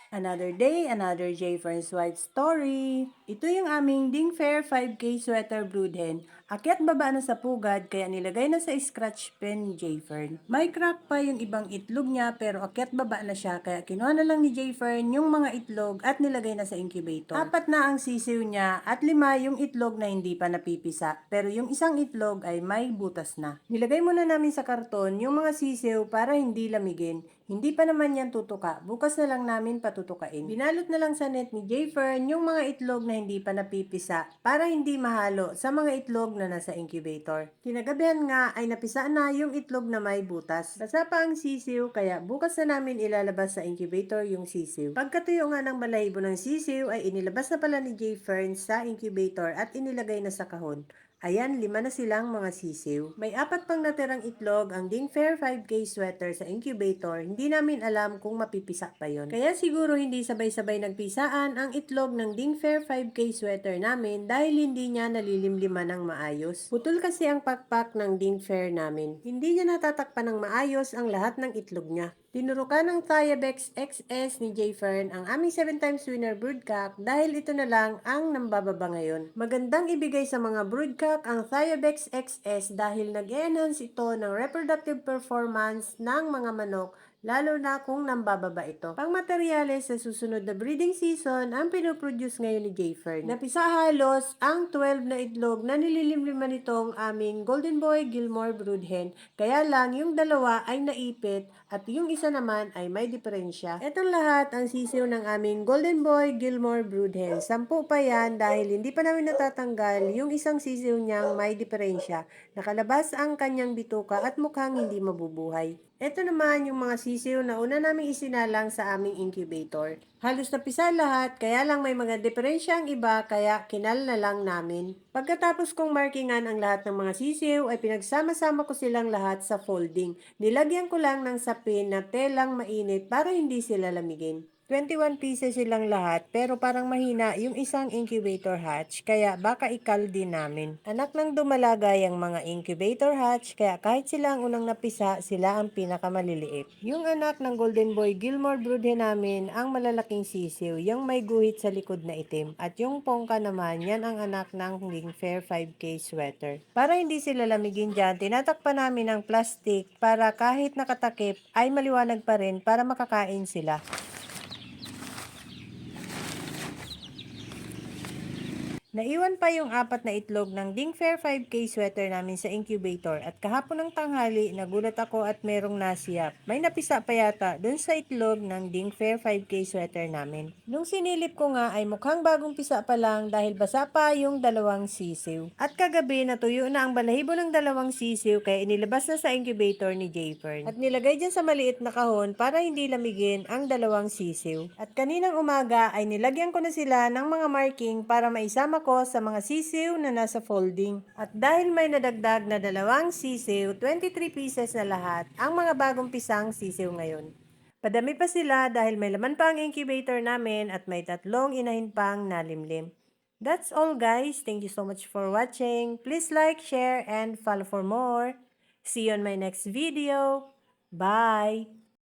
Another day, another J. Ferns White story. Ito yung aming Ding Fair 5K sweater broodhen. Akyat baba na sa pugad kaya nilagay na sa scratch pen ni J. Fern. May crack pa yung ibang itlog niya pero akyat baba na siya kaya kinuha na lang ni J. Fern yung mga itlog at nilagay na sa incubator. 4 na ang sisiw niya at 5 yung itlog na hindi pa napipisa pero yung isang itlog ay may butas na. Nilagay muna namin sa karton yung mga sisiw para hindi lamigin. Hindi pa naman yan tutuka. Bukas na lang namin patutukain. Binalot na lang sa net ni J. Fern yung mga itlog na hindi pa napipisa para hindi mahalo sa mga itlog na nasa incubator. Kinagabihan nga ay napisa na yung itlog na may butas. Basa pa ang sisiw kaya bukas na namin ilalabas sa incubator yung sisiw. Pagkatuyo nga ng balahibo ng sisiw ay inilabas na pala ni J. Fern sa incubator at inilagay na sa kahon. Ayan, 5 na silang mga sisiw. May 4 pang natirang itlog ang Ding Fair 5K sweater sa incubator. Hindi namin alam kung mapipisa pa yon. Kaya siguro hindi sabay-sabay nagpisaan ang itlog ng Ding Fair 5K sweater namin dahil hindi niya nalilimliman ng maayos. Putol kasi ang pakpak ng Ding Fair namin. Hindi niya natatakpan ng maayos ang lahat ng itlog niya. Tinurukan ng Thiabex XS ni J. Fern ang aming 7 times winner broodcock dahil ito na lang ang nambababa ngayon. Magandang ibigay sa mga broodcock ang Thiabex XS dahil nag-enhance ito ng reproductive performance ng mga manok lalo na kung nambababa ito. Pang materyales sa susunod na breeding season ang pinoproduce ngayon ni J. Fern. Napisa halos ang 12 na itlog na nililimliman nitong aming Golden Boy Gilmore broodhen. Kaya lang yung dalawa ay naipit at yung isa naman ay may diferensya. Itong lahat ang sisiw ng aming Golden Boy Gilmore broodhen. 10 pa yan dahil hindi pa namin natatanggal yung isang sisiw niyang may diferensya. Nakalabas ang kanyang bituka at mukhang hindi mabubuhay. Ito naman yung mga sisiw na una naming isinalang sa aming incubator. Halos napisa lahat, kaya lang may mga diferensya ang iba, kaya kinal na lang namin. Pagkatapos kong markingan ang lahat ng mga sisiw, ay pinagsama-sama ko silang lahat sa folding. Nilagyan ko lang ng sapin na telang mainit para hindi sila lamigin. 21 pieces silang lahat pero parang mahina yung isang incubator hatch kaya baka ikal din namin. Anak ng dumalagay ang mga incubator hatch kaya kahit sila ang unang napisa, sila ang pinakamaliliit. Yung anak ng Golden Boy Gilmore broodhen namin ang malalaking sisiw, yung may guhit sa likod na itim. At yung pongka naman, yan ang anak ng Ding Fair 5K sweater. Para hindi sila lamigin dyan, tinatakpan namin ng plastic para kahit nakatakip ay maliwanag pa rin para makakain sila. Naiwan pa yung 4 na itlog ng Ding Fair 5K sweater namin sa incubator at kahapon ng tanghali nagulat ako at merong nasiyap. May napisa pa yata dun sa itlog ng Ding Fair 5K sweater namin. Nung sinilip ko nga ay mukhang bagong pisa pa lang dahil basa pa yung dalawang sisiw. At kagabi natuyo na ang balahibo ng dalawang sisiw kaya inilabas na sa incubator ni J. Fern. At nilagay dyan sa maliit na kahon para hindi lamigin ang dalawang sisiw. At kaninang umaga ay nilagyan ko na sila ng mga marking para maisama ko sa mga sisiw na nasa folding. At dahil may nadagdag na dalawang sisiw, 23 pieces na lahat ang mga bagong pisang sisiw ngayon. Padami pa sila dahil may laman pa ang incubator namin at may 3 inahin pang nalimlim. That's all guys. Thank you so much for watching. Please like, share, and follow for more. See you on my next video. Bye!